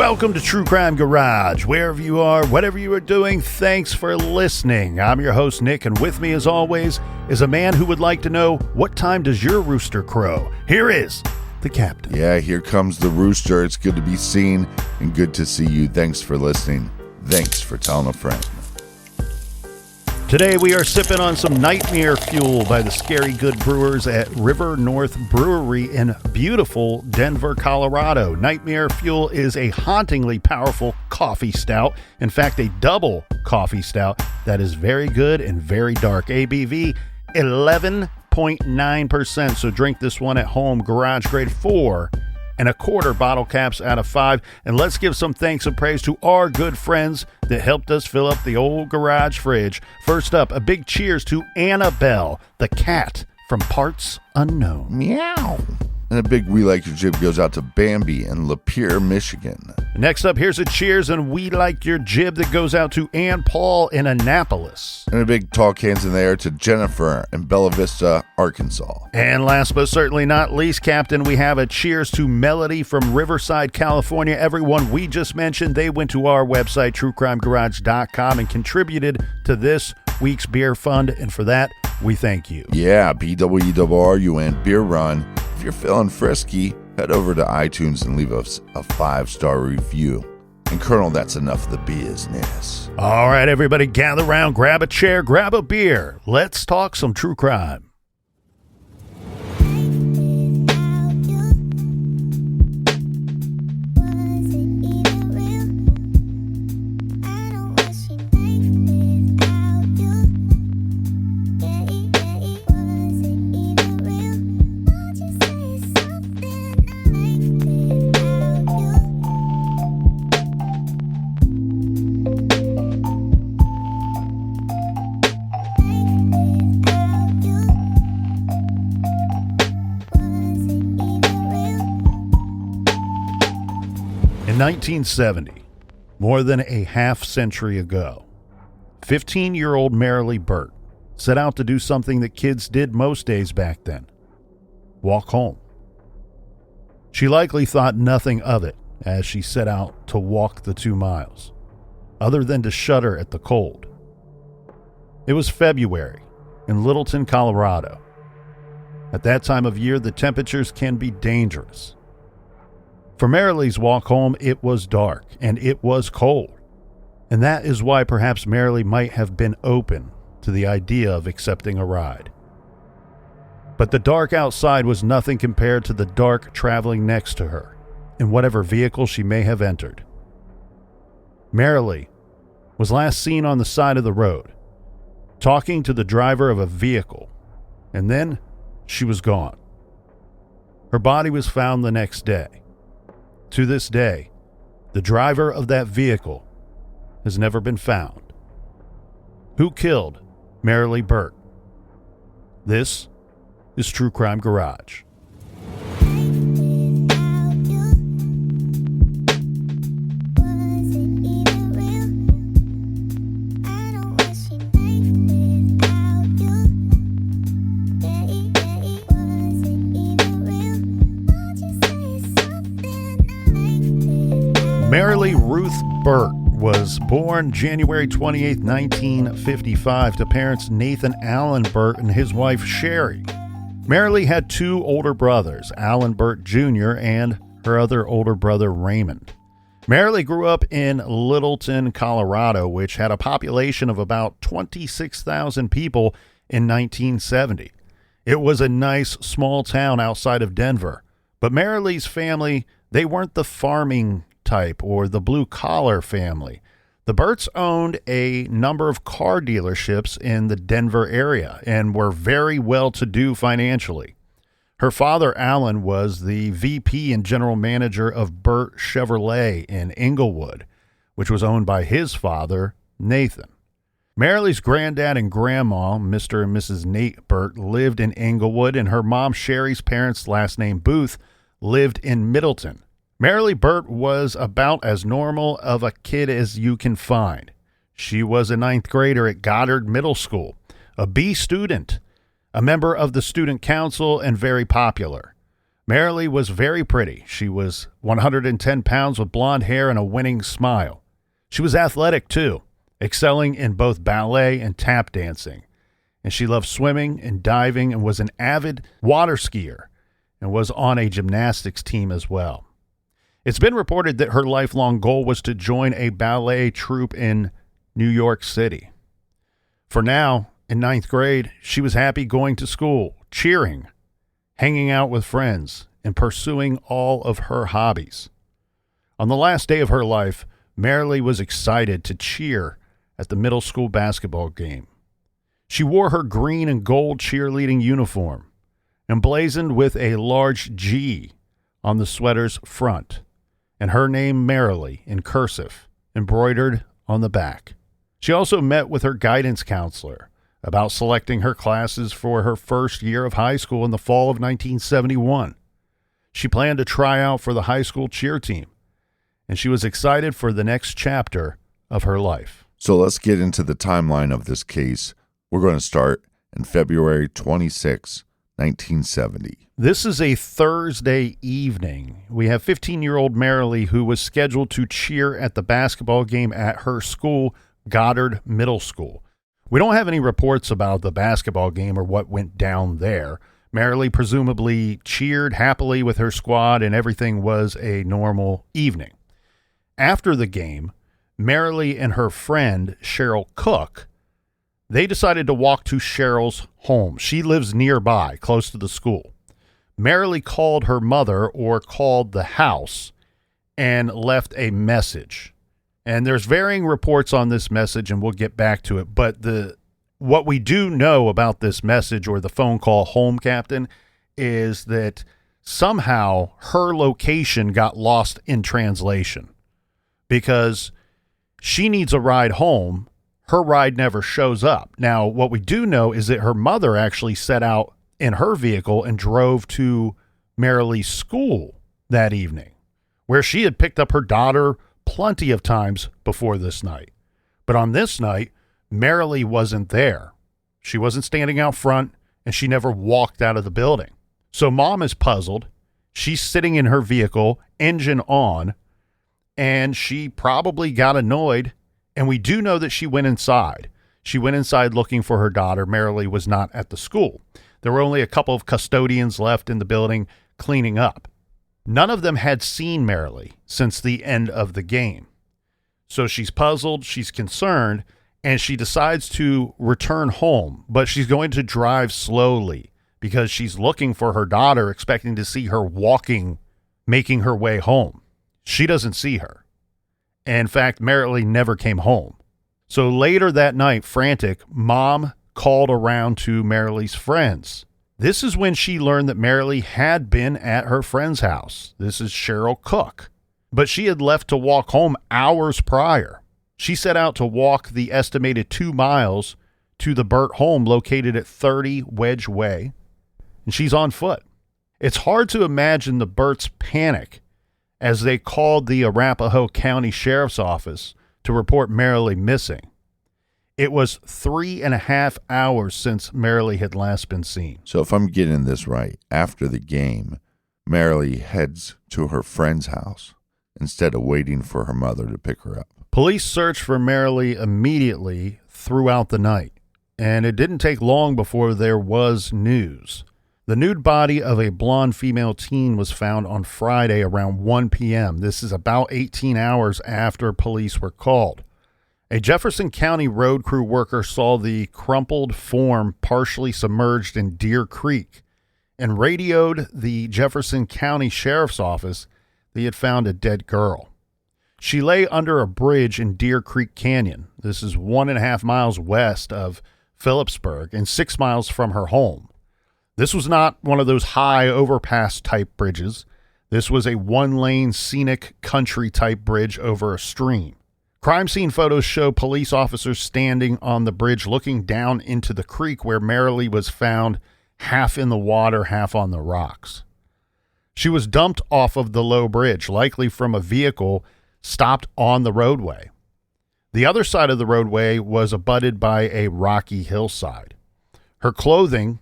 Welcome to True Crime Garage. Wherever you are, whatever you are doing, thanks for listening. I'm your host, Nick, and with me, as always, is a man who would like to know, what time does your rooster crow? Here is the captain. Yeah, here comes the rooster. It's good to be seen and good to see you. Thanks for listening. Thanks for telling a friend. Today we are sipping on some Nightmare Fuel by the Scary Good Brewers at River North Brewery in beautiful Denver, Colorado. Nightmare Fuel is a hauntingly powerful coffee stout. In fact, a double coffee stout that is very good and very dark. ABV 11.9%. So drink this one at home. Garage grade 4.25 bottle caps out of 5. And let's give some thanks and praise to our good friends that helped us fill up the old garage fridge. First up, a big cheers to Annabelle, the cat from Parts Unknown. Meow. And a big We Like Your Jib goes out to Bambi in Lapeer, Michigan. Next up, here's a cheers and We Like Your Jib that goes out to Ann Paul in Annapolis. And a big tall cans in the air to Jennifer in Bella Vista, Arkansas. And last but certainly not least, Captain, we have a cheers to Melody from Riverside, California. Everyone we just mentioned, they went to our website, truecrimegarage.com, and contributed to this week's beer fund. And for that, we thank you. Yeah, BWRUN Beer Run. If you're feeling frisky, head over to iTunes and leave us a 5-star review. And Colonel, that's enough of the business. All right, everybody, gather around, grab a chair, grab a beer. Let's talk some true crime. In 1970, more than a half-century ago, 15-year-old Marily Bert set out to do something that kids did most days back then: walk home. She likely thought nothing of it as she set out to walk the 2 miles, other than to shudder at the cold. It was February in Littleton, Colorado. At that time of year, the temperatures can be dangerous. For Marily's walk home, it was dark and it was cold. And that is why perhaps Marily might have been open to the idea of accepting a ride. But the dark outside was nothing compared to the dark traveling next to her, in whatever vehicle she may have entered. Marily was last seen on the side of the road, talking to the driver of a vehicle, and then she was gone. Her body was found the next day. To this day, the driver of that vehicle has never been found. Who killed Marily Bert? This is True Crime Garage. Marily Ruth Bert was born January 28, 1955, to parents Nathan Allen Bert and his wife Sherry. Marily had 2 older brothers, Alan Bert Jr. and her other older brother Raymond. Marily grew up in Littleton, Colorado, which had a population of about 26,000 people in 1970. It was a nice small town outside of Denver, but Marily's family, they weren't the farming type or the blue-collar family. The Berts owned a number of car dealerships in the Denver area and were very well-to-do financially. Her father, Alan, was the VP and general manager of Bert Chevrolet in Inglewood, which was owned by his father, Nathan. Marily's granddad and grandma, Mr. and Mrs. Nate Bert, lived in Inglewood, and her mom, Sherry's parents, last name Booth, lived in Middleton. Marily Bert was about as normal of a kid as you can find. She was a 9th grader at Goddard Middle School, a B student, a member of the student council, and very popular. Marily was very pretty. She was 110 pounds with blonde hair and a winning smile. She was athletic too, excelling in both ballet and tap dancing. And she loved swimming and diving and was an avid water skier and was on a gymnastics team as well. It's been reported that her lifelong goal was to join a ballet troupe in New York City. For now, in 9th grade, she was happy going to school, cheering, hanging out with friends, and pursuing all of her hobbies. On the last day of her life, Marily was excited to cheer at the middle school basketball game. She wore her green and gold cheerleading uniform, emblazoned with a large G on the sweater's front, and her name Marily in cursive, embroidered on the back. She also met with her guidance counselor about selecting her classes for her first year of high school in the fall of 1971. She planned to try out for the high school cheer team, and she was excited for the next chapter of her life. So let's get into the timeline of this case. We're going to start in February 26, 1970. This is a Thursday evening. We have 15-year-old Marily, who was scheduled to cheer at the basketball game at her school, Goddard Middle School. We don't have any reports about the basketball game or what went down there. Marily presumably cheered happily with her squad and everything was a normal evening. After the game, Marily and her friend, Cheryl Cook, they decided to walk to Cheryl's home. She lives nearby, close to the school. Marily called her mother, or called the house, and left a message. And there's varying reports on this message, and we'll get back to it. But what we do know about this message, or the phone call home, Captain, is that somehow her location got lost in translation because she needs a ride home. Her ride never shows up. Now, what we do know is that her mother actually set out in her vehicle and drove to Marily's school that evening, where she had picked up her daughter plenty of times before this night. But on this night, Marily wasn't there. She wasn't standing out front, and she never walked out of the building. So Mom is puzzled. She's sitting in her vehicle, engine on, and she probably got annoyed. And we do know that she went inside. She went inside looking for her daughter. Marily was not at the school. There were only a couple of custodians left in the building cleaning up. None of them had seen Marily since the end of the game. So she's puzzled, she's concerned, and she decides to return home, but she's going to drive slowly because she's looking for her daughter, expecting to see her walking, making her way home. She doesn't see her. In fact, Marily never came home. So later that night, frantic, Mom called around to Marily's friends. This is when she learned that Marily had been at her friend's house. This is Cheryl Cook. But she had left to walk home hours prior. She set out to walk the estimated 2 miles to the Bert home located at 30 Wedge Way, and she's on foot. It's hard to imagine the Berts' panic as they called the Arapahoe County Sheriff's Office to report Marily missing. It was 3.5 hours since Marily had last been seen. So if I'm getting this right, after the game, Marily heads to her friend's house instead of waiting for her mother to pick her up. Police searched for Marily immediately throughout the night, and it didn't take long before there was news. The nude body of a blonde female teen was found on Friday around 1 p.m. This is about 18 hours after police were called. A Jefferson County road crew worker saw the crumpled form partially submerged in Deer Creek and radioed the Jefferson County Sheriff's Office that he had found a dead girl. She lay under a bridge in Deer Creek Canyon. This is 1.5 miles west of Phillipsburg and 6 miles from her home. This was not one of those high overpass type bridges. This was a 1-lane scenic country type bridge over a stream. Crime scene photos show police officers standing on the bridge looking down into the creek where Marily was found, half in the water, half on the rocks. She was dumped off of the low bridge, likely from a vehicle stopped on the roadway. The other side of the roadway was abutted by a rocky hillside. Her clothing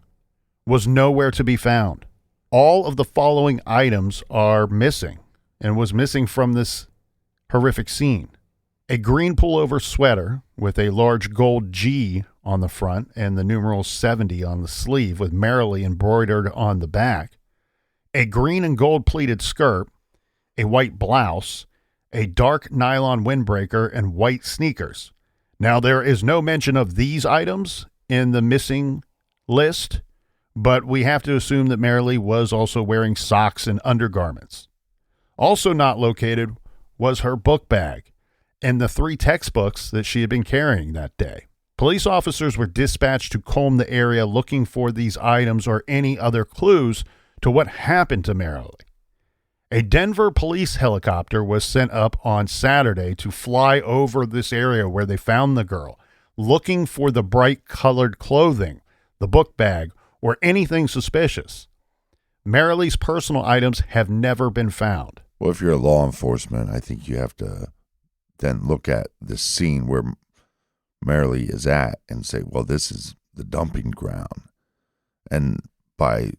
was nowhere to be found. all of the following items are missing and was missing from this horrific scene. A green pullover sweater with a large gold G on the front and the numeral 70 on the sleeve with Marily embroidered on the back. A green and gold pleated skirt, a white blouse, a dark nylon windbreaker, and white sneakers. Now, there is no mention of these items in the missing list, but we have to assume that Marily was also wearing socks and undergarments. Also not located was her book bag and the 3 textbooks that she had been carrying that day. Police officers were dispatched to comb the area looking for these items or any other clues to what happened to Marily. A Denver police helicopter was sent up on Saturday to fly over this area where they found the girl, looking for the bright-colored clothing, the book bag, or anything suspicious. Marily's personal items have never been found. Well, if you're a law enforcement, I think you have to then look at the scene where Marily is at and say, well, this is the dumping ground. And by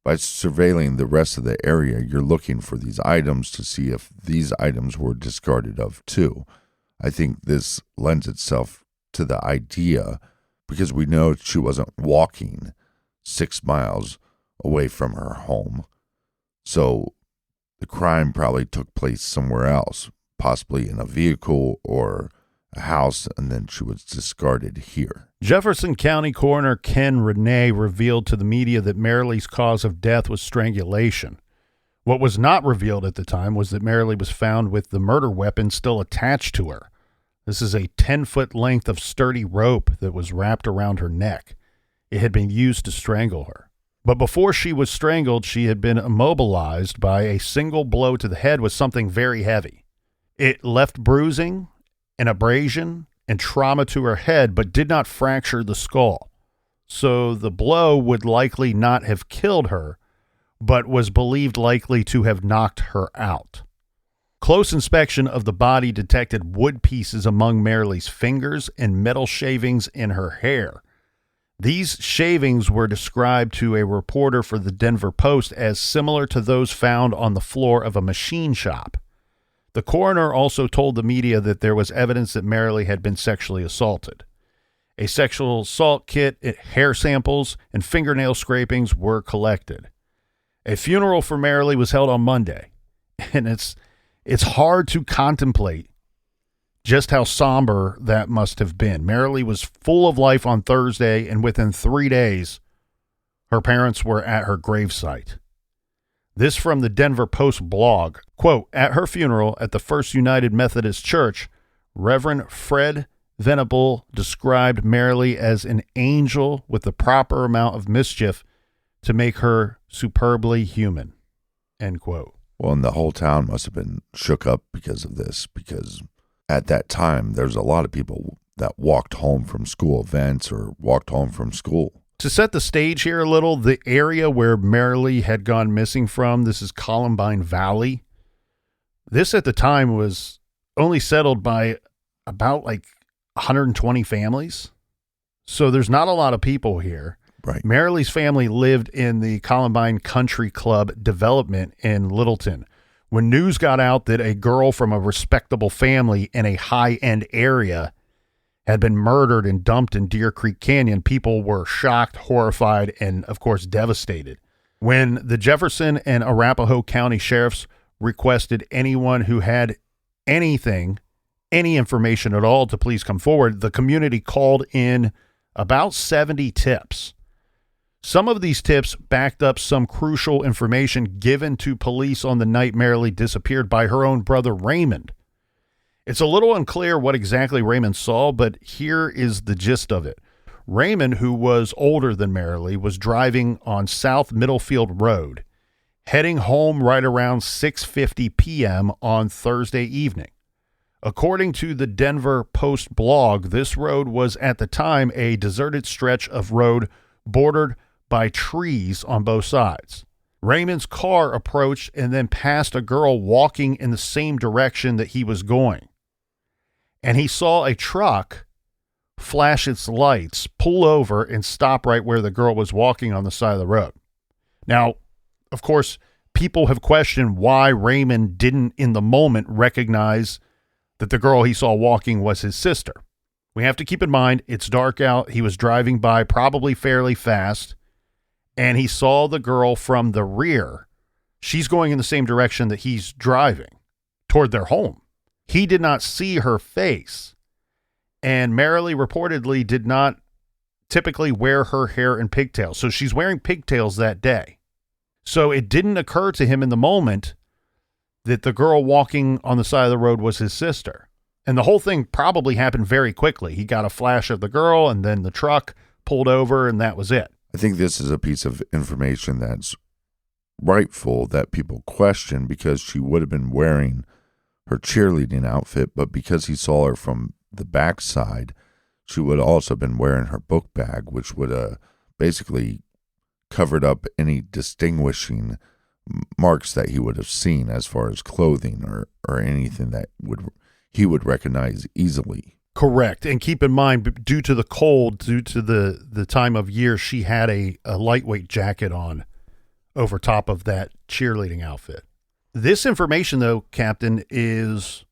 surveilling the rest of the area, you're looking for these items to see if these items were discarded of too. I think this lends itself to the idea because we know she wasn't walking 6 miles away from her home. So the crime probably took place somewhere else, possibly in a vehicle or a house, and then she was discarded here. Jefferson County Coroner Ken Renee revealed to the media that Marily's cause of death was strangulation. What was not revealed at the time was that Marily was found with the murder weapon still attached to her. This is a 10-foot length of sturdy rope that was wrapped around her neck. It had been used to strangle her. But before she was strangled, she had been immobilized by a single blow to the head with something very heavy. It left bruising, an abrasion, and trauma to her head, but did not fracture the skull. So the blow would likely not have killed her, but was believed likely to have knocked her out. Close inspection of the body detected wood pieces among Marily's fingers and metal shavings in her hair. These shavings were described to a reporter for the Denver Post as similar to those found on the floor of a machine shop. The coroner also told the media that there was evidence that Marily had been sexually assaulted. A sexual assault kit, hair samples, and fingernail scrapings were collected. A funeral for Marily was held on Monday, and it's hard to contemplate just how somber that must have been. Marily was full of life on Thursday, and within 3 days, her parents were at her gravesite. This from the Denver Post blog. Quote, at her funeral at the First United Methodist Church, Reverend Fred Venable described Marily as an angel with the proper amount of mischief to make her superbly human. End quote. Well, and the whole town must have been shook up because of this, because at that time, there's a lot of people that walked home from school events or walked home from school. To set the stage here a little, the area where Marily had gone missing from, this is Columbine Valley. This at the time was only settled by about 120 families. So there's not a lot of people here. Right. Marily's family lived in the Columbine Country Club development in Littleton. When news got out that a girl from a respectable family in a high-end area had been murdered and dumped in Deer Creek Canyon, people were shocked, horrified, and, of course, devastated. When the Jefferson and Arapahoe County sheriffs requested anyone who had any information at all to please come forward, the community called in about 70 tips. Some of these tips backed up some crucial information given to police on the night Marily disappeared by her own brother Raymond. It's a little unclear what exactly Raymond saw, but here is the gist of it. Raymond, who was older than Marily, was driving on South Middlefield Road, heading home right around 6:50 p.m. on Thursday evening. According to the Denver Post blog, this road was at the time a deserted stretch of road bordered by trees on both sides. Raymond's car approached and then passed a girl walking in the same direction that he was going. And he saw a truck flash its lights, pull over, and stop right where the girl was walking on the side of the road. Now, of course, people have questioned why Raymond didn't in the moment recognize that the girl he saw walking was his sister. We have to keep in mind it's dark out. He was driving by probably fairly fast, and he saw the girl from the rear. She's going in the same direction that he's driving toward their home. He did not see her face, and Marily reportedly did not typically wear her hair in pigtails. So she's wearing pigtails that day. So it didn't occur to him in the moment that the girl walking on the side of the road was his sister. And the whole thing probably happened very quickly. He got a flash of the girl, and then the truck pulled over, and that was it. I think this is a piece of information that's rightful that people question, because she would have been wearing her cheerleading outfit, but because he saw her from the backside, she would have also been wearing her book bag, which would have basically covered up any distinguishing marks that he would have seen as far as clothing or anything that he would recognize easily. Correct. And keep in mind, due to the cold, due to the time of year, she had a lightweight jacket on over top of that cheerleading outfit. This information, though, Captain, is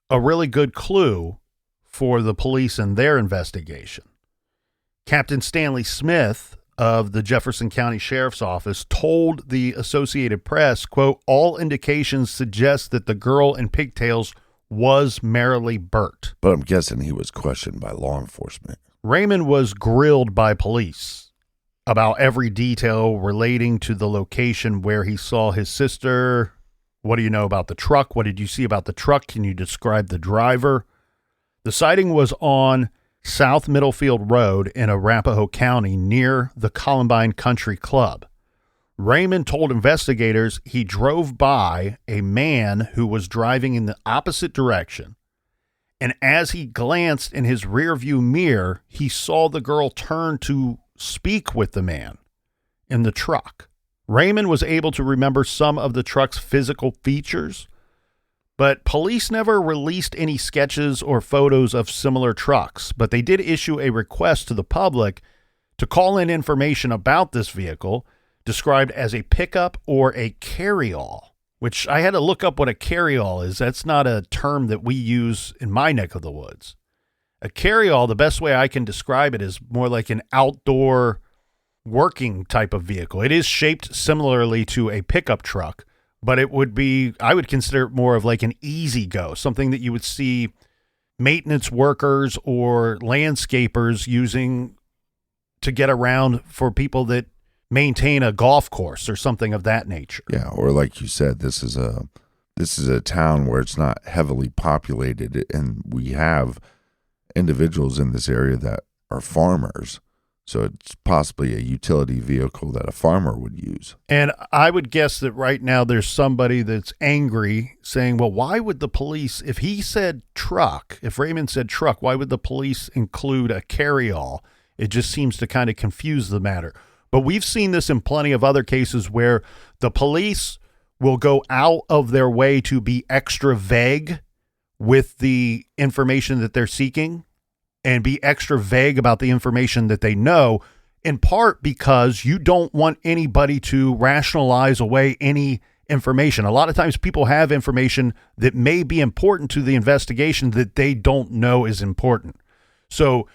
a really good clue for the police and their investigation. Captain Stanley Smith of the Jefferson County Sheriff's Office told the Associated Press, quote, "All indications suggest that the girl in pigtails was Marily Bert." But I'm guessing he was questioned by law enforcement. Raymond was grilled by police about every detail relating to the location where he saw his sister. What do you know about the truck? What did you see about the truck? Can you describe the driver? The sighting was on South Middlefield Road in Arapahoe County near the Columbine Country Club. Raymond told investigators he drove by a man who was driving in the opposite direction, and as he glanced in his rearview mirror, he saw the girl turn to speak with the man in the truck. Raymond was able to remember some of the truck's physical features, but police never released any sketches or photos of similar trucks, but they did issue a request to the public to call in information about this vehicle, described as a pickup or a carryall, which I had to look up what a carryall is. That's not a term that we use in my neck of the woods. A carryall, the best way I can describe it, is more like an outdoor working type of vehicle. It is shaped similarly to a pickup truck, but it would be, I would consider it more of like an easy go, something that you would see maintenance workers or landscapers using to get around for people that maintain a golf course or something of that nature. Yeah, or like you said, this is a town where it's not heavily populated, and we have individuals in this area that are farmers. So it's possibly a utility vehicle that a farmer would use. And I would guess that right now there's somebody that's angry saying, well, why would the police, if he said truck, if Raymond said truck, why would the police include a carryall? It just seems to kind of confuse the matter. But we've seen this in plenty of other cases where the police will go out of their way to be extra vague with the information that they're seeking and be extra vague about the information that they know, in part because you don't want anybody to rationalize away any information. A lot of times people have information that may be important to the investigation that they don't know is important. So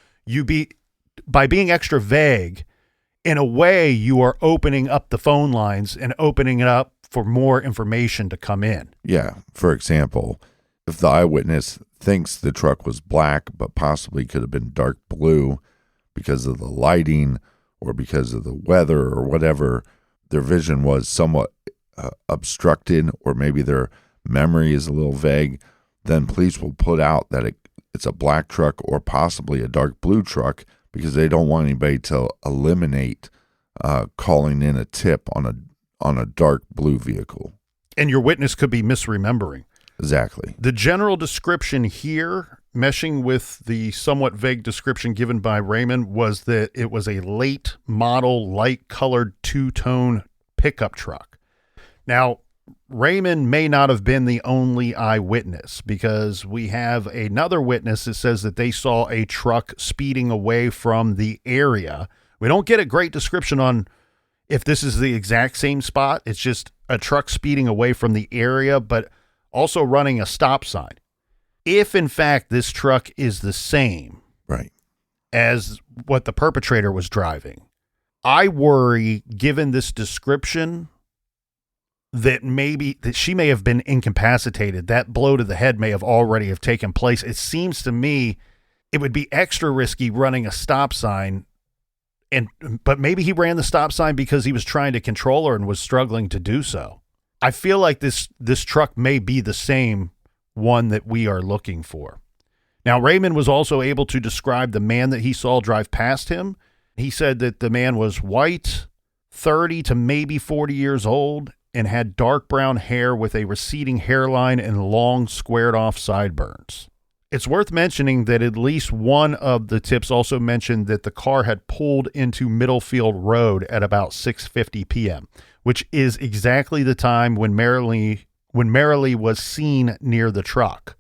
by being extra vague, in a way, you are opening up the phone lines and opening it up for more information to come in. Yeah. For example, if the eyewitness thinks the truck was black, but possibly could have been dark blue because of the lighting or because of the weather or whatever, their vision was somewhat obstructed, or maybe their memory is a little vague, then police will put out that it's a black truck or possibly a dark blue truck, because they don't want anybody to eliminate calling in a tip on a dark blue vehicle. And your witness could be misremembering. Exactly. The general description here, meshing with the somewhat vague description given by Raymond, was that it was a late model, light-colored two-tone pickup truck. Now, Raymond may not have been the only eyewitness, because we have another witness that says that they saw a truck speeding away from the area. We don't get a great description on if this is the exact same spot. It's just a truck speeding away from the area, but also running a stop sign. If, in fact, this truck is the same Right. as what the perpetrator was driving, I worry, given this description, that she may have been incapacitated. That blow to the head may have already have taken place. It seems to me it would be extra risky running a stop sign, but maybe he ran the stop sign because he was trying to control her and was struggling to do so. I feel like this truck may be the same one that we are looking for. Now, Raymond was also able to describe the man that he saw drive past him. He said that the man was white, 30 to maybe 40 years old, and had dark brown hair with a receding hairline and long squared-off sideburns. It's worth mentioning that at least one of the tips also mentioned that the car had pulled into Middlefield Road at about 6:50 p.m., which is exactly the time when Marily was seen near the truck.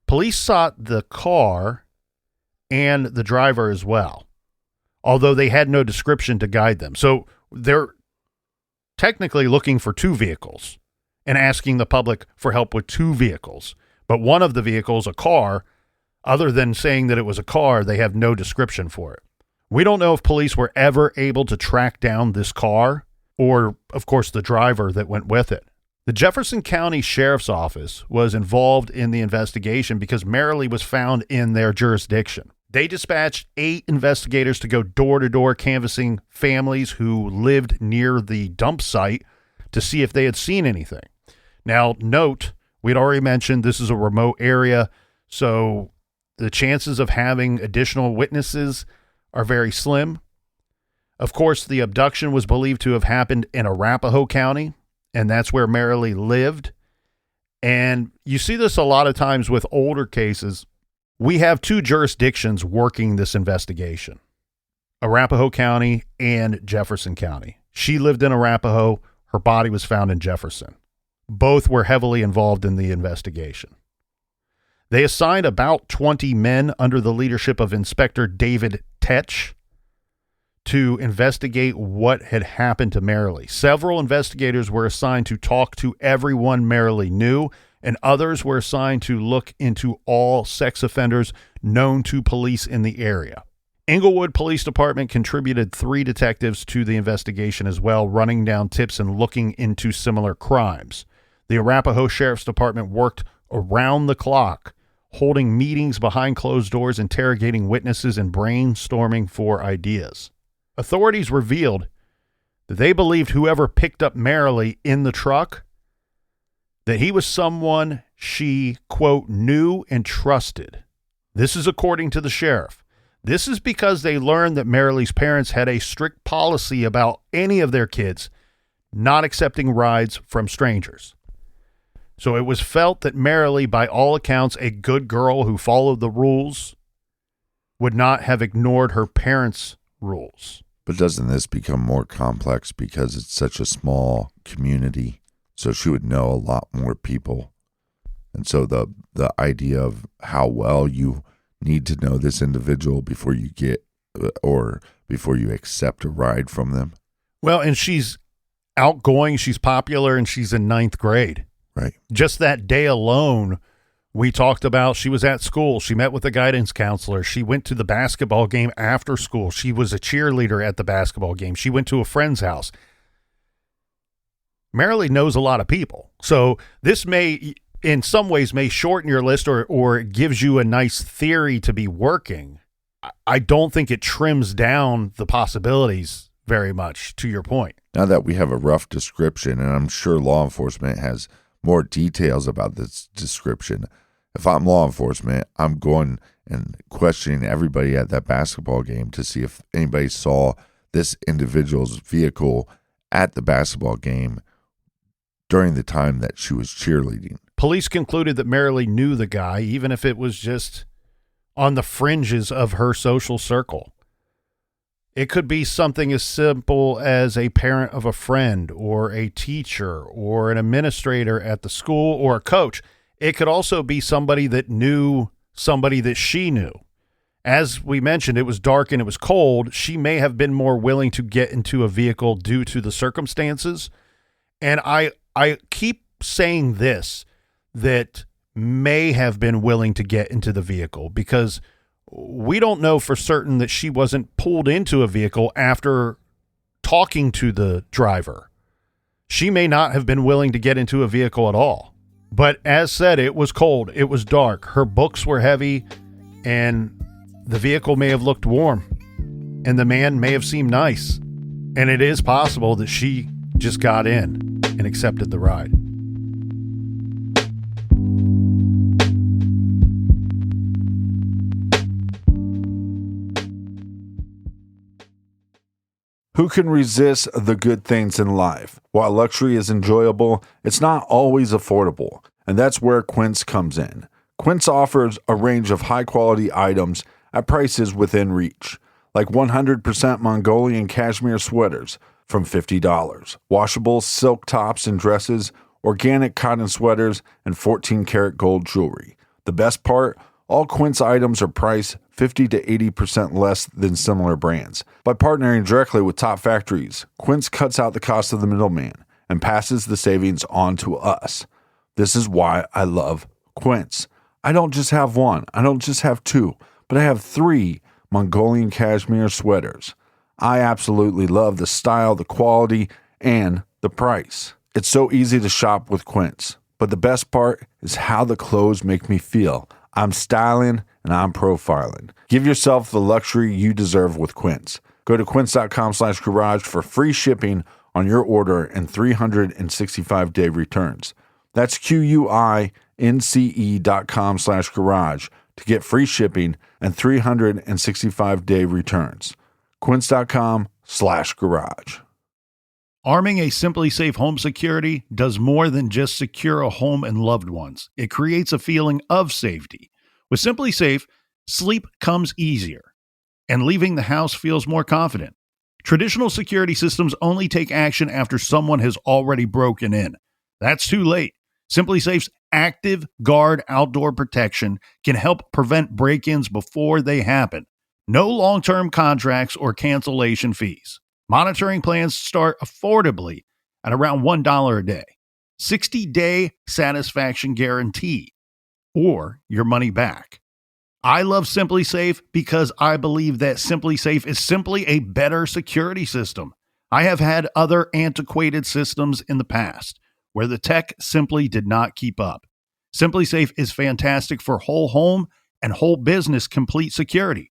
Police sought the car and the driver as well, although they had no description to guide them. So they're technically looking for two vehicles and asking the public for help with two vehicles. But one of the vehicles, a car, other than saying that it was a car, they have no description for it. We don't know if police were ever able to track down this car or, of course, the driver that went with it. The Jefferson County Sheriff's Office was involved in the investigation because Marily was found in their jurisdiction. They dispatched 8 investigators to go door-to-door canvassing families who lived near the dump site to see if they had seen anything. Now, note, we'd already mentioned this is a remote area, so the chances of having additional witnesses are very slim. Of course, the abduction was believed to have happened in Arapahoe County, and that's where Marily lived. And you see this a lot of times with older cases. We have 2 jurisdictions working this investigation, Arapahoe County and Jefferson County. She lived in Arapahoe. Her body was found in Jefferson. Both were heavily involved in the investigation. They assigned about 20 men under the leadership of Inspector David Tetch to investigate what had happened to Marily. Several investigators were assigned to talk to everyone Marily knew, and others were assigned to look into all sex offenders known to police in the area. Englewood Police Department contributed 3 detectives to the investigation as well, running down tips and looking into similar crimes. The Arapahoe Sheriff's Department worked around the clock, holding meetings behind closed doors, interrogating witnesses, and brainstorming for ideas. Authorities revealed that they believed whoever picked up Marily in the truck, that he was someone she, quote, knew and trusted. This is according to the sheriff. This is because they learned that Marily's parents had a strict policy about any of their kids not accepting rides from strangers. So it was felt that Marily, by all accounts, a good girl who followed the rules, would not have ignored her parents' rules. But doesn't this become more complex because it's such a small community? So she would know a lot more people. And so the idea of how well you need to know this individual before you get or before you accept a ride from them. Well, and she's outgoing, she's popular, and she's in 9th grade. Right. Just that day alone, we talked about she was at school. She met with the guidance counselor. She went to the basketball game after school. She was a cheerleader at the basketball game. She went to a friend's house. Marily knows a lot of people. So this may, in some ways, may shorten your list or it gives you a nice theory to be working. I don't think it trims down the possibilities very much, to your point. Now that we have a rough description, and I'm sure law enforcement has more details about this description. If I'm law enforcement, I'm going and questioning everybody at that basketball game to see if anybody saw this individual's vehicle at the basketball game during the time that she was cheerleading. Police concluded that Marily knew the guy, even if it was just on the fringes of her social circle. It could be something as simple as a parent of a friend or a teacher or an administrator at the school or a coach. It could also be somebody that knew somebody that she knew. As we mentioned, it was dark and it was cold. She may have been more willing to get into a vehicle due to the circumstances. And I keep saying this, that may have been willing to get into the vehicle, because we don't know for certain that she wasn't pulled into a vehicle after talking to the driver. She may not have been willing to get into a vehicle at all. But as said, it was cold. It was dark. Her books were heavy, and the vehicle may have looked warm, and the man may have seemed nice. And it is possible that she just got in and accepted the ride. Who can resist the good things in life? While luxury is enjoyable, it's not always affordable, and that's where Quince comes in. Quince offers a range of high-quality items at prices within reach, like 100% Mongolian cashmere sweaters from $50, washable silk tops and dresses, organic cotton sweaters, and 14-karat gold jewelry. The best part? All Quince items are priced 50 to 80% less than similar brands. By partnering directly with top factories, Quince cuts out the cost of the middleman and passes the savings on to us. This is why I love Quince. I don't just have one, I don't just have two, but I have 3 Mongolian cashmere sweaters. I absolutely love the style, the quality, and the price. It's so easy to shop with Quince, but the best part is how the clothes make me feel. I'm styling and I'm profiling. Give yourself the luxury you deserve with Quince. Go to quince.com/garage for free shipping on your order and 365-day returns. That's QUINCE.com/garage to get free shipping and 365-day returns. Quince.com/garage. Arming a Simply Safe home security does more than just secure a home and loved ones. It creates a feeling of safety. With Simply Safe, sleep comes easier, and leaving the house feels more confident. Traditional security systems only take action after someone has already broken in. That's too late. Simply Safe's Active Guard outdoor protection can help prevent break-ins before they happen. No long-term contracts or cancellation fees. Monitoring plans start affordably at around $1 a day. 60-day satisfaction guarantee, or your money back. I love Simply Safe because I believe that Simply Safe is simply a better security system. I have had other antiquated systems in the past where the tech simply did not keep up. Simply Safe is fantastic for whole home and whole business complete security.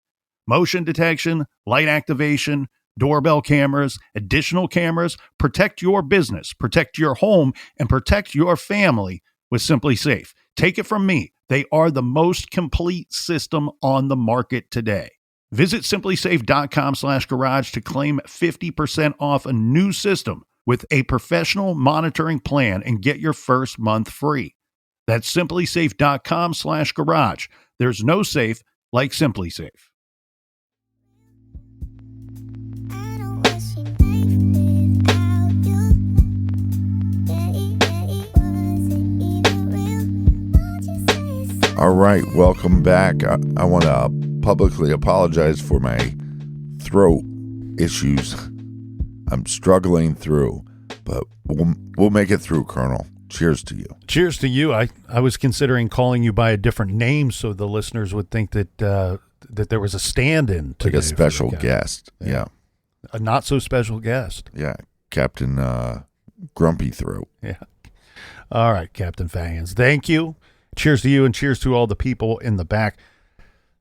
Motion detection, light activation, doorbell cameras, additional cameras. Protect your business, protect your home, and protect your family with Simply Safe. Take it from me. They are the most complete system on the market today. Visit simplysafe.com/garage to claim 50% off a new system with a professional monitoring plan and get your first month free. That's simplysafe.com/garage. There's no safe like Simply Safe. All right, welcome back. I want to publicly apologize for my throat issues. I'm struggling through, but we'll make it through, Colonel. Cheers to you. Cheers to you. I was considering calling you by a different name so the listeners would think that that there was a stand-in today, like a special guest. Yeah. A not so special guest. Yeah, Captain Grumpy Throat. Yeah. All right, Captain Fangans. Thank you. Cheers to you, and cheers to all the people in the back.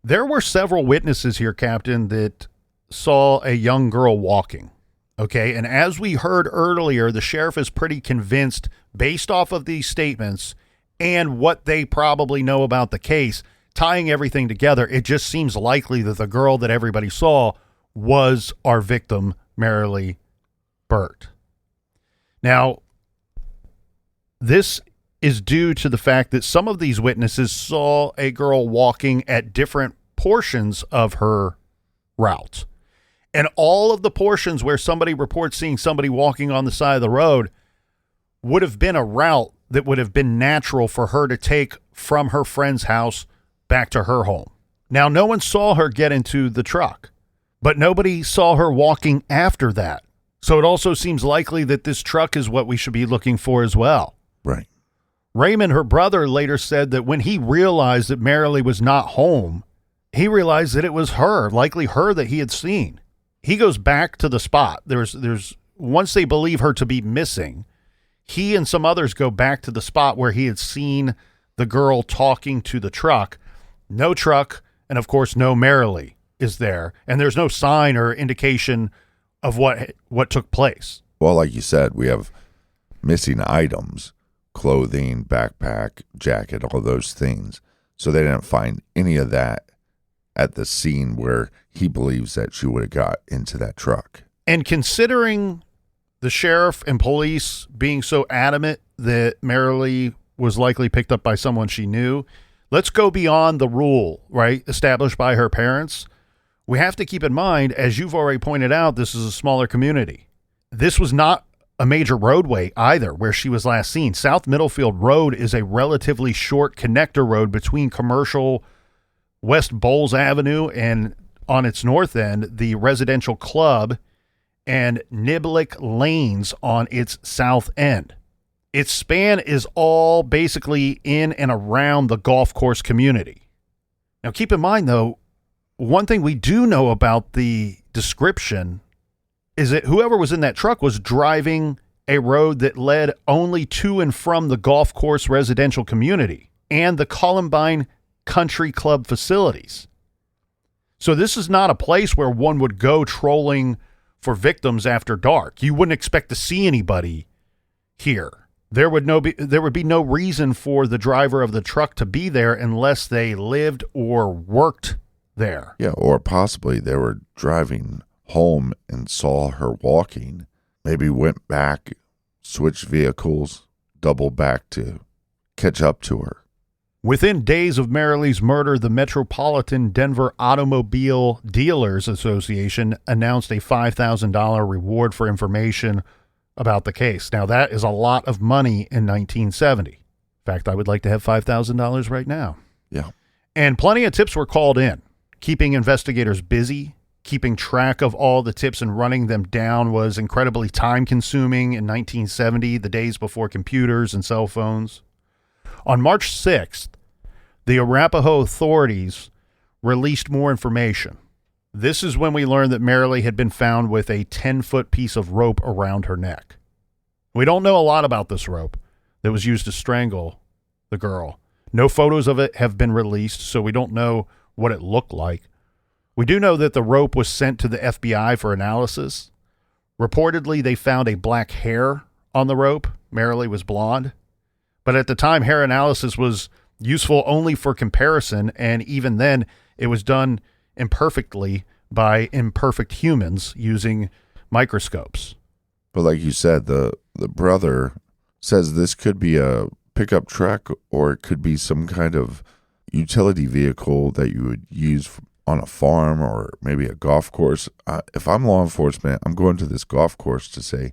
There were several witnesses here, Captain, that saw a young girl walking. Okay, and as we heard earlier, the sheriff is pretty convinced, based off of these statements and what they probably know about the case, tying everything together, it just seems likely that the girl that everybody saw was our victim, Marily Bert. Now, this is due to the fact that some of these witnesses saw a girl walking at different portions of her route. And all of the portions where somebody reports seeing somebody walking on the side of the road would have been a route that would have been natural for her to take from her friend's house back to her home. Now, no one saw her get into the truck, but nobody saw her walking after that. So it also seems likely that this truck is what we should be looking for as well. Right. Raymond, her brother, later said that when he realized that Marily was not home, he realized that it was her, likely her that he had seen. He goes back to the spot. There's once they believe her to be missing, he and some others go back to the spot where he had seen the girl talking to the truck. No truck, and of course no Marily is there, and there's no sign or indication of what took place. Well, like you said, we have missing items, clothing, backpack, jacket, all those things. So they didn't find any of that at the scene where he believes that she would have got into that truck. And considering the sheriff and police being so adamant that Marily was likely picked up by someone she knew, let's go beyond the rule, right, established by her parents. We have to keep in mind, as you've already pointed out, this is a smaller community. This was not a major roadway either where she was last seen. South Middlefield Road is a relatively short connector road between commercial West Bowles Avenue and on its north end, the residential club and Niblick Lanes on its south end. Its span is all basically in and around the golf course community. Now keep in mind though, one thing we do know about the description is that whoever was in that truck was driving a road that led only to and from the golf course residential community and the Columbine Country Club facilities. So this is not a place where one would go trolling for victims after dark. You wouldn't expect to see anybody here. There would be no reason for the driver of the truck to be there unless they lived or worked there. Yeah, or possibly they were driving home and saw her walking, maybe went back, switched vehicles, doubled back to catch up to her. Within days of Marily's murder, the Metropolitan Denver Automobile Dealers Association announced a $5,000 reward for information about the case. Now, that is a lot of money in 1970. In fact, I would like to have $5,000 right now. Yeah. And plenty of tips were called in. Keeping investigators busy, keeping track of all the tips and running them down was incredibly time-consuming in 1970, the days before computers and cell phones. On March 6th, the Arapahoe authorities released more information. This is when we learned that Marily had been found with a 10-foot piece of rope around her neck. We don't know a lot about this rope that was used to strangle the girl. No photos of it have been released, so we don't know what it looked like. We do know that the rope was sent to the FBI for analysis. Reportedly, they found a black hair on the rope. Marily was blonde. But at the time, hair analysis was useful only for comparison, and even then, it was done imperfectly by imperfect humans using microscopes. But like you said, the brother says this could be a pickup truck or it could be some kind of utility vehicle that you would use on a farm or maybe a golf course. If I'm law enforcement, I'm going to this golf course to say,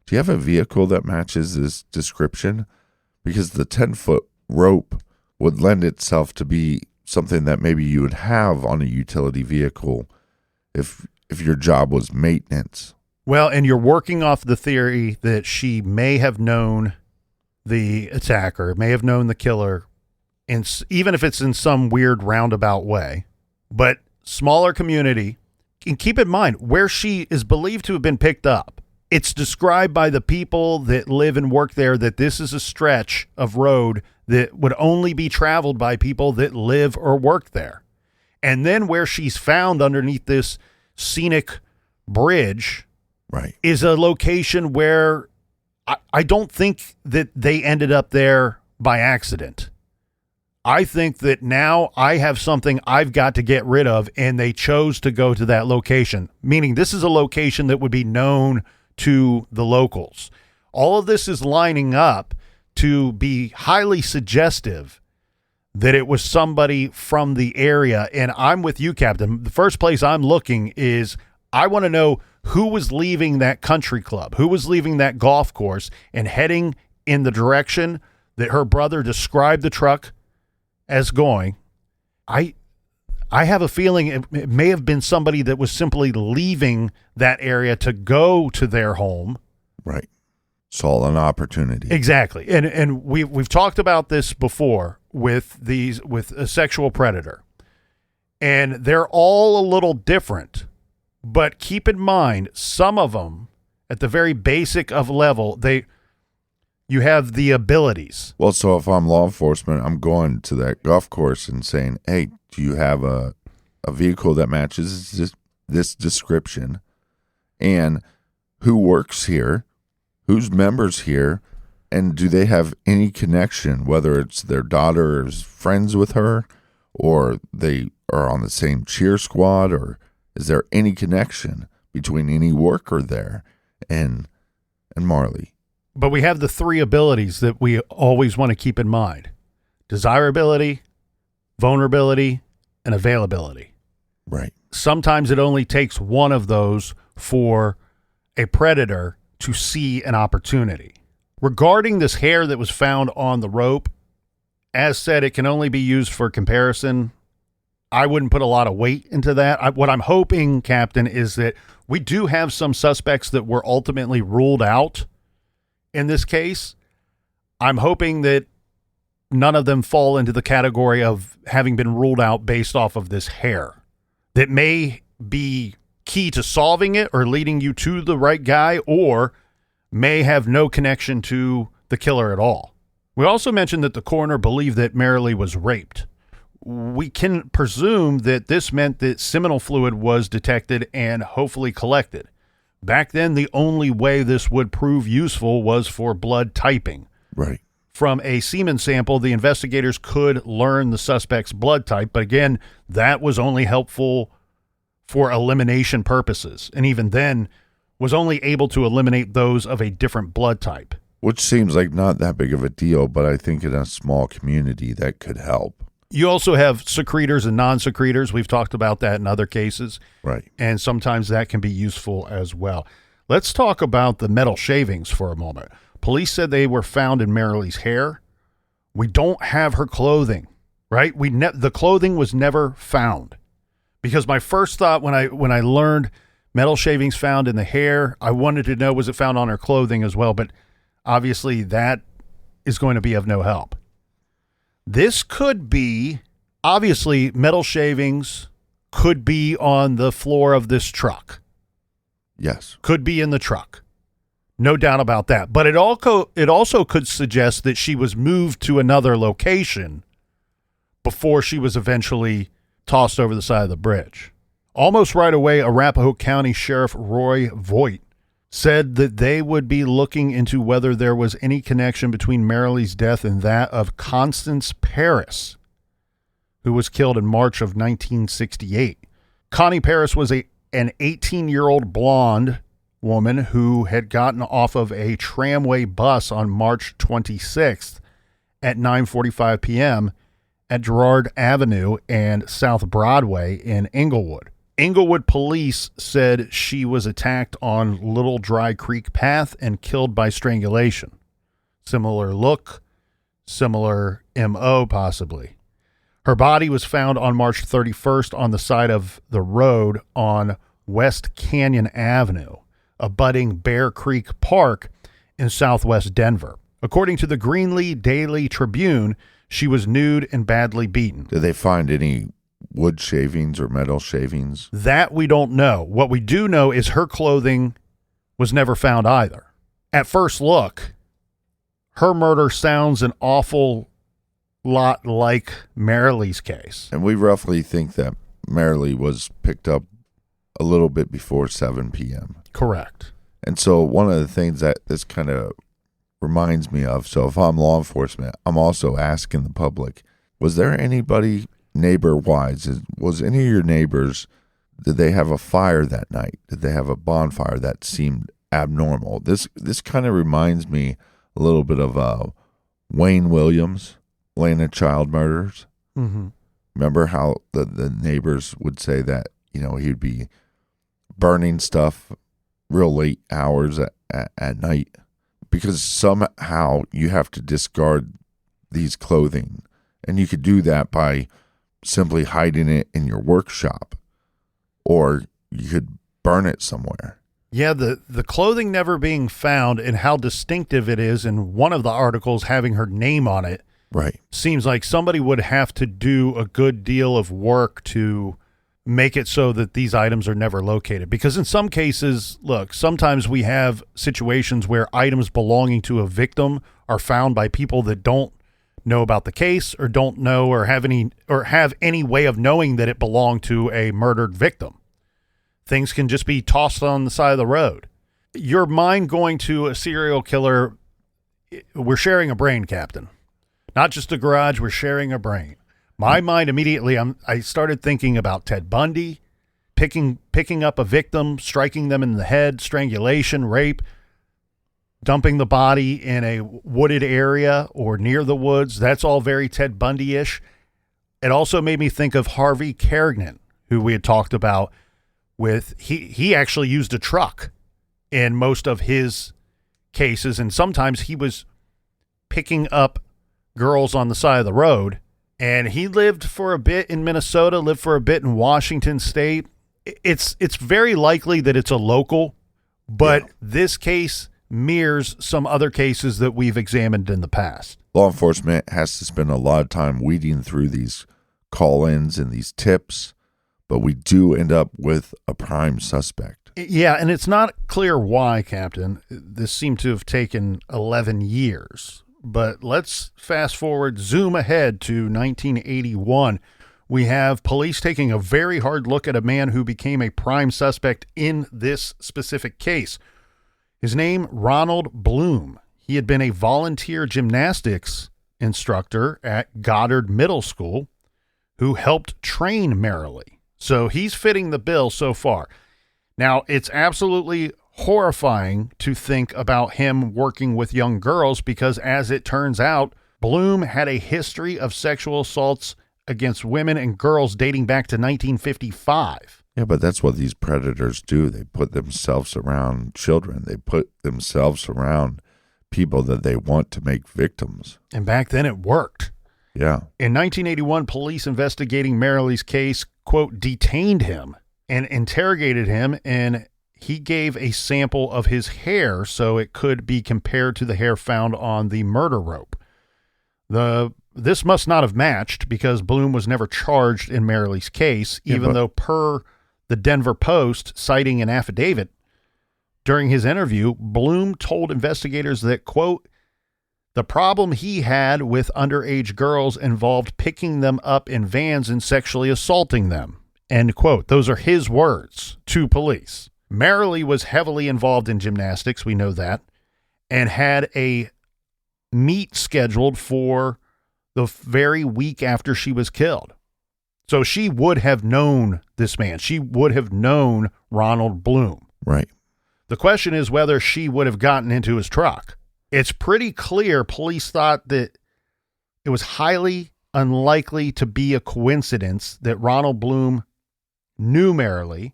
do you have a vehicle that matches this description? Because the 10-foot rope would lend itself to be something that maybe you would have on a utility vehicle if your job was maintenance. Well, and you're working off the theory that she may have known the attacker, may have known the killer, and even if it's in some weird roundabout way. But smaller community, and keep in mind where she is believed to have been picked up. It's described by the people that live and work there that this is a stretch of road that would only be traveled by people that live or work there. And then where she's found underneath this scenic bridge, right, is a location where I don't think that they ended up there by accident. I think that now I have something I've got to get rid of, and they chose to go to that location, meaning this is a location that would be known to the locals. All of this is lining up to be highly suggestive that it was somebody from the area. And I'm with you, Captain. The first place I'm looking is I want to know who was leaving that country club, who was leaving that golf course and heading in the direction that her brother described the truck as going. I I have a feeling it may have been somebody that was simply leaving that area to go to their home. Right. Saw an opportunity. Exactly. And we've talked about this before with a sexual predator. And they're all a little different. But keep in mind, some of them, at the very basic of level, you have the abilities. Well, so if I'm law enforcement, I'm going to that golf course and saying, hey, do you have a vehicle that matches this description? And who works here? Who's members here? And do they have any connection, whether it's their daughter is friends with her or they are on the same cheer squad, or is there any connection between any worker there and Marily? But we have the three abilities that we always want to keep in mind: desirability, vulnerability, and availability. Right. Sometimes it only takes one of those for a predator to see an opportunity. Regarding this hair that was found on the rope, as said, it can only be used for comparison. I wouldn't put a lot of weight into that. What I'm hoping, Captain, is that we do have some suspects that were ultimately ruled out in this case. I'm hoping that none of them fall into the category of having been ruled out based off of this hair. That may be key to solving it or leading you to the right guy, or may have no connection to the killer at all. We also mentioned that the coroner believed that Marily was raped. We can presume that this meant that seminal fluid was detected and hopefully collected. Back then, the only way this would prove useful was for blood typing. Right. From a semen sample, the investigators could learn the suspect's blood type, but again, that was only helpful for elimination purposes, and even then was only able to eliminate those of a different blood type. Which seems like not that big of a deal, but I think in a small community that could help. You also have secretors and non-secretors. We've talked about that in other cases. Right. And sometimes that can be useful as well. Let's talk about the metal shavings for a moment. Police said they were found in Marily's hair. We don't have her clothing, right? The clothing was never found. Because my first thought when I learned metal shavings found in the hair, I wanted to know, was it found on her clothing as well? But obviously that is going to be of no help. This could be, obviously, metal shavings could be on the floor of this truck. Yes. Could be in the truck. No doubt about that. But it also could suggest that she was moved to another location before she was eventually tossed over the side of the bridge. Almost right away, Arapahoe County Sheriff Roy Voigt said that they would be looking into whether there was any connection between Marily's death and that of Constance Paris, who was killed in March of 1968. Connie Paris was an 18-year-old blonde woman who had gotten off of a tramway bus on March 26th at 9:45 p.m. at Girard Avenue and South Broadway in Englewood. Englewood police said she was attacked on Little Dry Creek Path and killed by strangulation. Similar look, similar MO possibly. Her body was found on March 31st on the side of the road on West Canyon Avenue, abutting Bear Creek Park in southwest Denver. According to the Greenlee Daily Tribune, she was nude and badly beaten. Did they find any wood shavings or metal shavings? That we don't know. What we do know is her clothing was never found either. At first look, her murder sounds an awful lot like Marily's case. And we roughly think that Marily was picked up a little bit before 7 p.m. Correct. And so one of the things that this kind of reminds me of, so if I'm law enforcement, I'm also asking the public, was there anybody neighbor-wise, was any of your neighbors, did they have a fire that night? Did they have a bonfire that seemed abnormal? This kind of reminds me a little bit of Wayne Williams, Atlanta child murders. Mm-hmm. Remember how the neighbors would say that, he'd be burning stuff real late hours at night? Because somehow you have to discard these clothing. And you could do that by simply hiding it in your workshop, or you could burn it somewhere. Yeah, the clothing never being found and how distinctive it is in one of the articles having her name on it. Right. Seems like somebody would have to do a good deal of work to make it so that these items are never located. Because in some cases, look, sometimes we have situations where items belonging to a victim are found by people that don't know about the case or don't know or have any way of knowing that it belonged to a murdered victim. Things can just be tossed on the side of the road. Your mind going to a serial killer, we're sharing a brain, Captain. Not just a garage, we're sharing a brain. My mind immediately, I started thinking about Ted Bundy, picking up a victim, striking them in the head, strangulation, rape, dumping the body in a wooded area or near the woods. That's all very Ted Bundy-ish. It also made me think of Harvey Kerrigan, who we had talked about with, he actually used a truck in most of his cases, and sometimes he was picking up girls on the side of the road. And he lived for a bit in Minnesota, lived for a bit in Washington State. It's very likely that it's a local, but this case mirrors some other cases that we've examined in the past. Law enforcement has to spend a lot of time weeding through these call-ins and these tips, but we do end up with a prime suspect. Yeah, and it's not clear why, Captain. This seemed to have taken 11 years. But let's fast forward, zoom ahead to 1981. We have police taking a very hard look at a man who became a prime suspect in this specific case. His name, Ronald Bloom. He had been a volunteer gymnastics instructor at Goddard Middle School who helped train Marily. So he's fitting the bill so far. Now, it's absolutely horrifying to think about him working with young girls because, as it turns out, Bloom had a history of sexual assaults against women and girls dating back to 1955. Yeah, but that's what these predators do. They put themselves around children. They put themselves around people that they want to make victims. And back then it worked. Yeah. In 1981, police investigating Marily's case, quote, detained him and interrogated him, and he gave a sample of his hair so it could be compared to the hair found on the murder rope. This must not have matched because Bloom was never charged in Marily's case, even though per the Denver Post citing an affidavit, during his interview, Bloom told investigators that, quote, the problem he had with underage girls involved picking them up in vans and sexually assaulting them, end quote. Those are his words to police. Marily was heavily involved in gymnastics, we know that, and had a meet scheduled for the very week after she was killed. So she would have known this man. She would have known Ronald Bloom. Right. The question is whether she would have gotten into his truck. It's pretty clear police thought that it was highly unlikely to be a coincidence that Ronald Bloom knew Marily.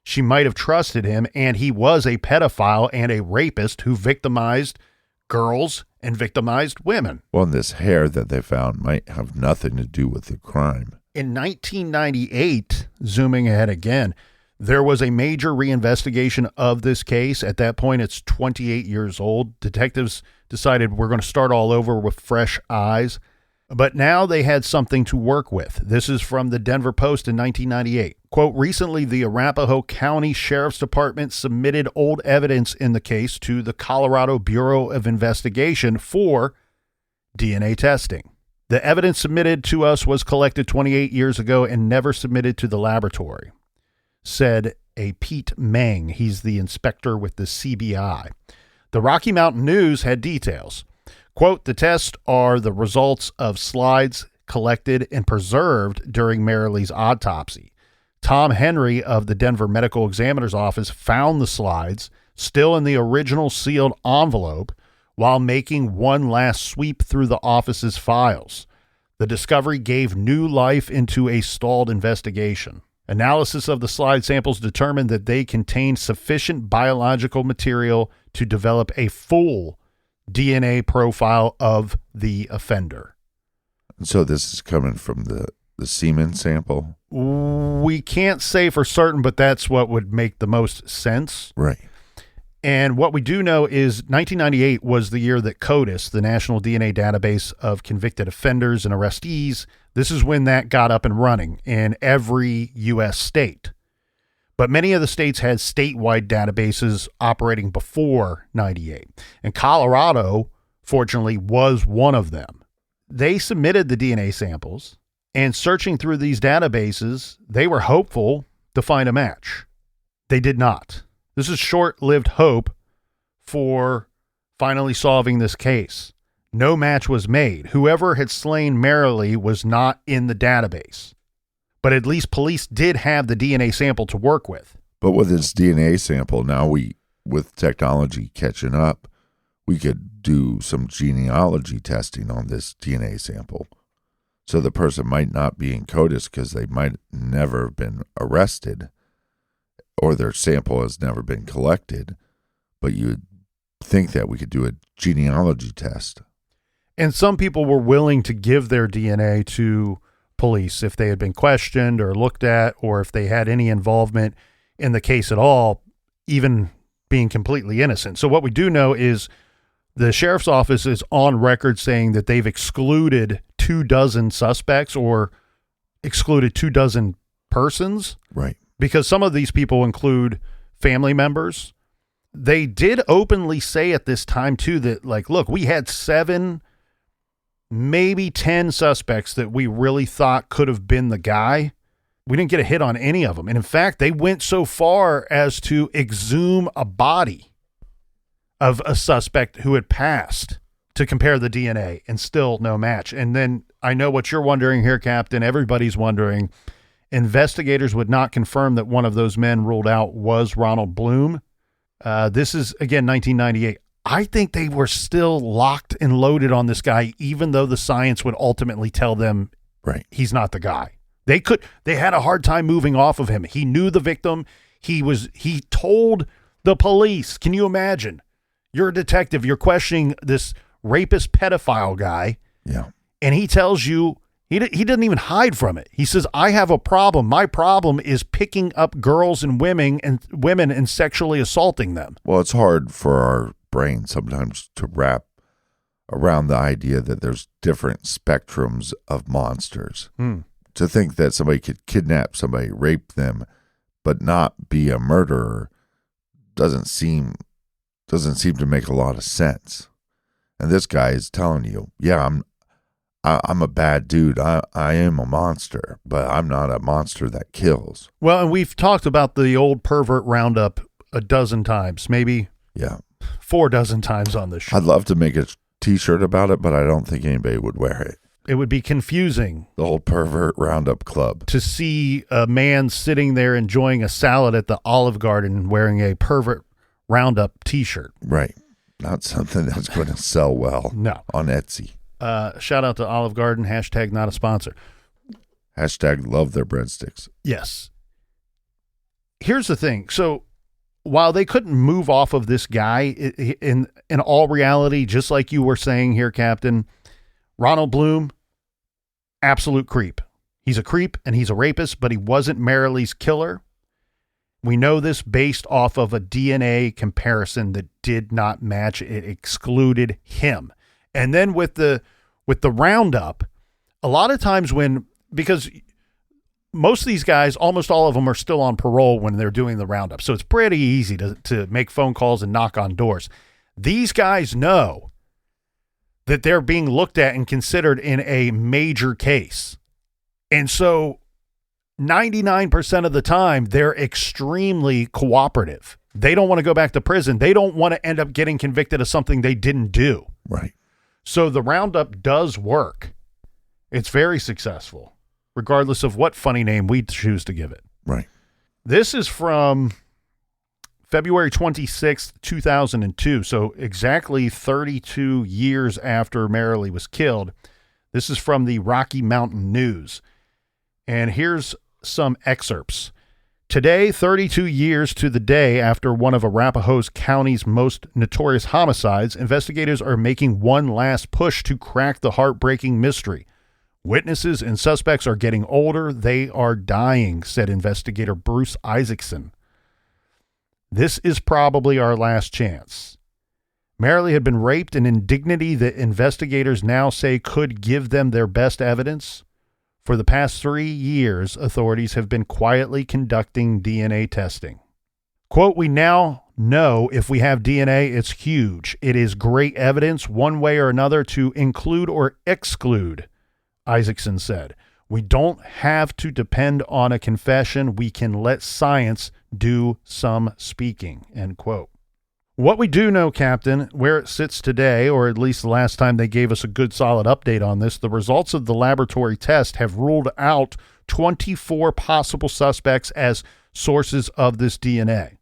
She might have trusted him, and he was a pedophile and a rapist who victimized girls and victimized women. Well, this hair that they found might have nothing to do with the crime. In 1998, zooming ahead again, there was a major reinvestigation of this case. At that point, it's 28 years old. Detectives decided we're going to start all over with fresh eyes. But now they had something to work with. This is from the Denver Post in 1998. Quote, recently, the Arapahoe County Sheriff's Department submitted old evidence in the case to the Colorado Bureau of Investigation for DNA testing. The evidence submitted to us was collected 28 years ago and never submitted to the laboratory, said a Pete Meng. He's the inspector with the CBI. The Rocky Mountain News had details. Quote, the tests are the results of slides collected and preserved during Marily's autopsy. Tom Henry of the Denver Medical Examiner's Office found the slides still in the original sealed envelope while making one last sweep through the office's files. The discovery gave new life into a stalled investigation. Analysis of the slide samples determined that they contained sufficient biological material to develop a full DNA profile of the offender. And so this is coming from the the semen sample? We can't say for certain, but that's what would make the most sense. Right. And what we do know is 1998 was the year that CODIS, the National DNA Database of Convicted Offenders and Arrestees, this is when that got up and running in every U.S. state. But many of the states had statewide databases operating before 98. And Colorado, fortunately, was one of them. They submitted the DNA samples, and searching through these databases, they were hopeful to find a match. They did not. This is short-lived hope for finally solving this case. No match was made. Whoever had slain Marily was not in the database. But at least police did have the DNA sample to work with. But with this DNA sample, now with technology catching up, we could do some genealogy testing on this DNA sample. So the person might not be in CODIS because they might never have been arrested or their sample has never been collected. But you'd think that we could do a genealogy test. And some people were willing to give their DNA to police if they had been questioned or looked at, or if they had any involvement in the case at all, even being completely innocent. So what we do know is the sheriff's office is on record saying that they've excluded 24 suspects or excluded 24 persons. Right. Because some of these people include family members. They did openly say at this time too that, like, look, we had 7, maybe 10 suspects that we really thought could have been the guy. We didn't get a hit on any of them. And in fact, they went so far as to exhume a body of a suspect who had passed to compare the DNA, and still no match. And then I know what you're wondering here, Captain. Everybody's wondering. Investigators would not confirm that one of those men ruled out was Ronald Bloom. This is, again, 1998. I think they were still locked and loaded on this guy, even though the science would ultimately tell them right, he's not the guy. They had a hard time moving off of him. He knew the victim. He told the police. Can you imagine? You're a detective. You're questioning this rapist pedophile guy. Yeah. And he tells you, he didn't even hide from it. He says, I have a problem. My problem is picking up girls and women and sexually assaulting them. Well, it's hard for our brain sometimes to wrap around the idea that there's different spectrums of monsters. To think that somebody could kidnap somebody, rape them, but not be a murderer doesn't seem to make a lot of sense. And this guy is telling you, yeah, I'm a bad dude. I am a monster, but I'm not a monster that kills. Well, and we've talked about the old pervert roundup a dozen times, maybe 4 dozen times on this show. I'd love to make a t-shirt about it, but I don't think anybody would wear it. It would be confusing. The old pervert roundup club. To see a man sitting there enjoying a salad at the Olive Garden wearing a pervert roundup t-shirt. Right. Not something that's going to sell well on Etsy. Shout out to Olive Garden, # not a sponsor. # love their breadsticks. Yes. Here's the thing. So while they couldn't move off of this guy, in all reality, just like you were saying here, Captain, Ronald Bloom, absolute creep. He's a creep and he's a rapist, but he wasn't Marily's killer. We know this based off of a DNA comparison that did not match. It excluded him. And then with the roundup, a lot of times because most of these guys, almost all of them are still on parole when they're doing the roundup. So it's pretty easy to make phone calls and knock on doors. These guys know that they're being looked at and considered in a major case. And so 99% of the time, they're extremely cooperative. They don't want to go back to prison. They don't want to end up getting convicted of something they didn't do. Right. So the roundup does work. It's very successful, regardless of what funny name we choose to give it. Right. This is from February 26th, 2002. So exactly 32 years after Marily was killed. This is from the Rocky Mountain News. And here's some excerpts. Today, 32 years to the day after one of Arapahoe County's most notorious homicides, investigators are making one last push to crack the heartbreaking mystery. Witnesses and suspects are getting older. They are dying, said investigator Bruce Isaacson. This is probably our last chance. Marily had been raped, an indignity that investigators now say could give them their best evidence. For the past 3 years, authorities have been quietly conducting DNA testing. Quote, we now know if we have DNA, it's huge. It is great evidence one way or another to include or exclude, Isaacson said. We don't have to depend on a confession. We can let science do some speaking, end quote. What we do know, Captain, where it sits today, or at least the last time they gave us a good solid update on this, the results of the laboratory test have ruled out 24 possible suspects as sources of this DNA.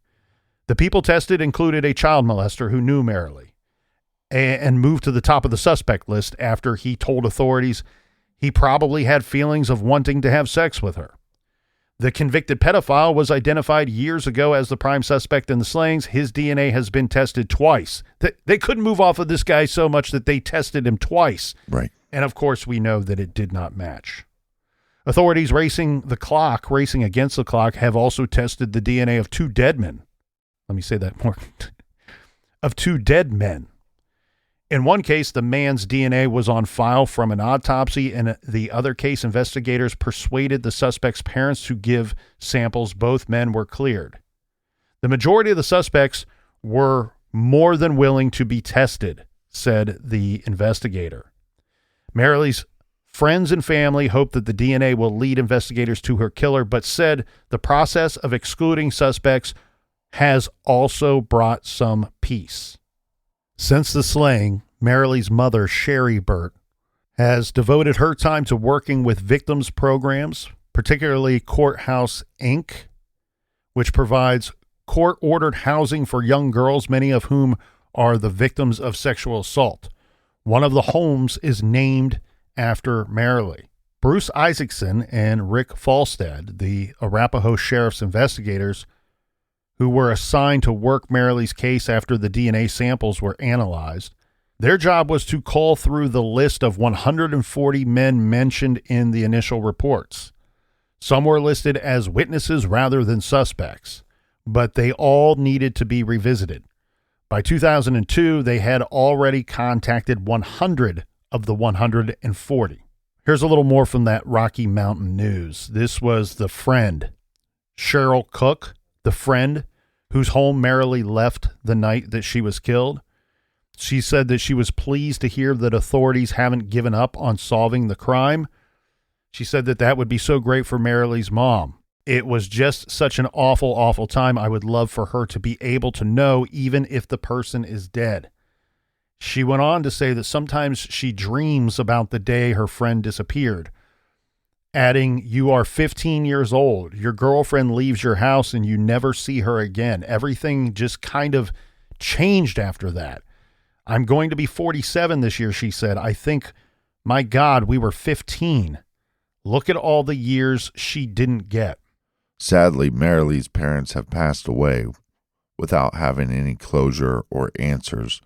The people tested included a child molester who knew Marily and moved to the top of the suspect list after he told authorities he probably had feelings of wanting to have sex with her. The convicted pedophile was identified years ago as the prime suspect in the slayings. His DNA has been tested twice. They couldn't move off of this guy so much that they tested him twice. Right. And of course, we know that it did not match. Authorities racing against the clock, have also tested the DNA of 2 dead men. Let me say that more. Of 2 dead men. In one case, the man's DNA was on file from an autopsy. In the other case, investigators persuaded the suspect's parents to give samples. Both men were cleared. The majority of the suspects were more than willing to be tested, said the investigator. Marily's friends and family hope that the DNA will lead investigators to her killer, but said the process of excluding suspects has also brought some peace. Since the slaying, Marily's mother, Marily Bert, has devoted her time to working with victims programs, particularly Courthouse Inc., which provides court-ordered housing for young girls, many of whom are the victims of sexual assault. One of the homes is named after Marily. Bruce Isaacson and Rick Falstad, the Arapahoe Sheriff's investigators, who were assigned to work Marily's case after the DNA samples were analyzed. Their job was to cull through the list of 140 men mentioned in the initial reports. Some were listed as witnesses rather than suspects, but they all needed to be revisited. By 2002, they had already contacted 100 of the 140. Here's a little more from that Rocky Mountain News. This was the friend, Cheryl Cook, the friend whose home Marily left the night that she was killed. She said that she was pleased to hear that authorities haven't given up on solving the crime. She said that that would be so great for Marily's mom. It was just such an awful, awful time. I would love for her to be able to know even if the person is dead. She went on to say that sometimes she dreams about the day her friend disappeared, adding, "You are 15 years old. Your girlfriend leaves your house and you never see her again. Everything just kind of changed after that. I'm going to be 47 this year," she said. "I think, my God, we were 15. Look at all the years she didn't get." Sadly, Marily's parents have passed away without having any closure or answers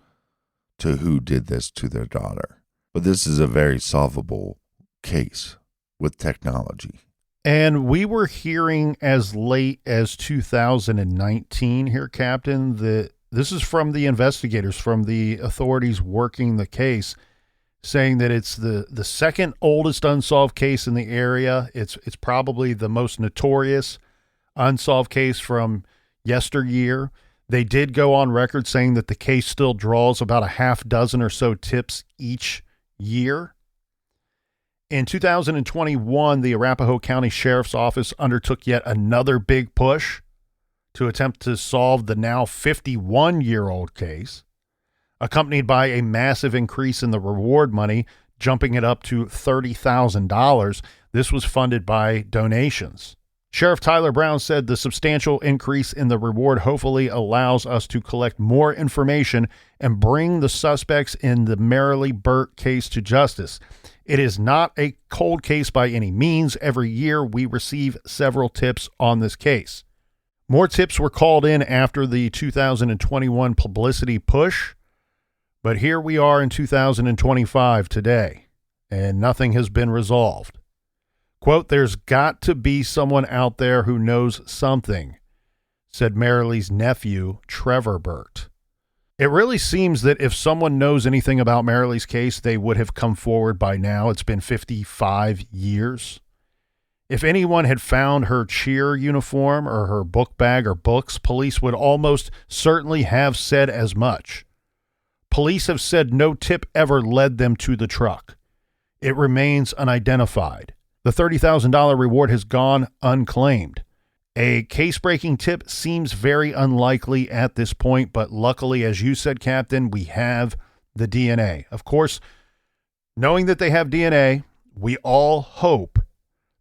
to who did this to their daughter. But this is a very solvable case with technology. And we were hearing as late as 2019 here, Captain, that this is from the investigators, from the authorities working the case, saying that it's the second oldest unsolved case in the area. It's probably the most notorious unsolved case from yesteryear. They did go on record saying that the case still draws about a half dozen or so tips each year. In 2021, the Arapahoe County Sheriff's Office undertook yet another big push to attempt to solve the now 51-year-old case, accompanied by a massive increase in the reward money, jumping it up to $30,000. This was funded by donations. Sheriff Tyler Brown said the substantial increase in the reward hopefully allows us to collect more information and bring the suspects in the Marily Bert case to justice. It is not a cold case by any means. Every year we receive several tips on this case. More tips were called in after the 2021 publicity push, but here we are in 2025 today. and nothing has been resolved. Quote, "There's got to be someone out there who knows something," said Marily's nephew, Trevor Bert. It really seems that if someone knows anything about Marily's case, they would have come forward by now. It's been 55 years. If anyone had found her cheer uniform or her book bag or books, police would almost certainly have said as much. Police have said no tip ever led them to the truck. It remains unidentified. The $30,000 reward has gone unclaimed. A case-breaking tip seems very unlikely at this point, but luckily, as you said, Captain, we have the DNA. Of course, knowing that they have DNA, we all hope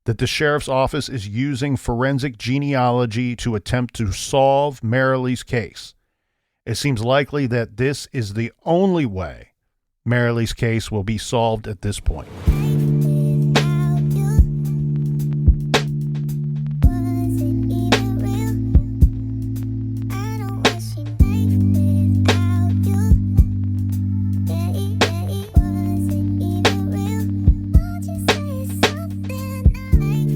that the sheriff's office is using forensic genealogy to attempt to solve Marily's case. It seems likely that this is the only way Marily's case will be solved at this point.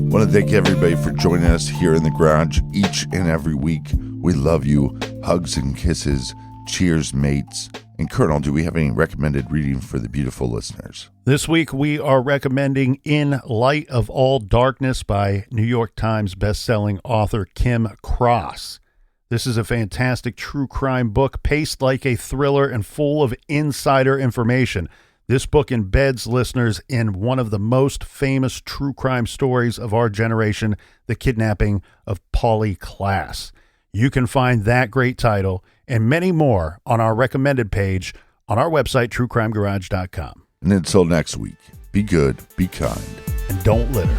I want to thank everybody for joining us here in the garage each and every week. We love you. Hugs and kisses. Cheers, mates. And Colonel, do we have any recommended reading for the beautiful listeners? This week we are recommending In Light of All Darkness by New York Times bestselling author Kim Cross. This is a fantastic true crime book paced like a thriller and full of insider information. This book embeds listeners in one of the most famous true crime stories of our generation, the kidnapping of Polly Klaas. You can find that great title and many more on our recommended page on our website, truecrimegarage.com. And until next week, be good, be kind, and don't litter.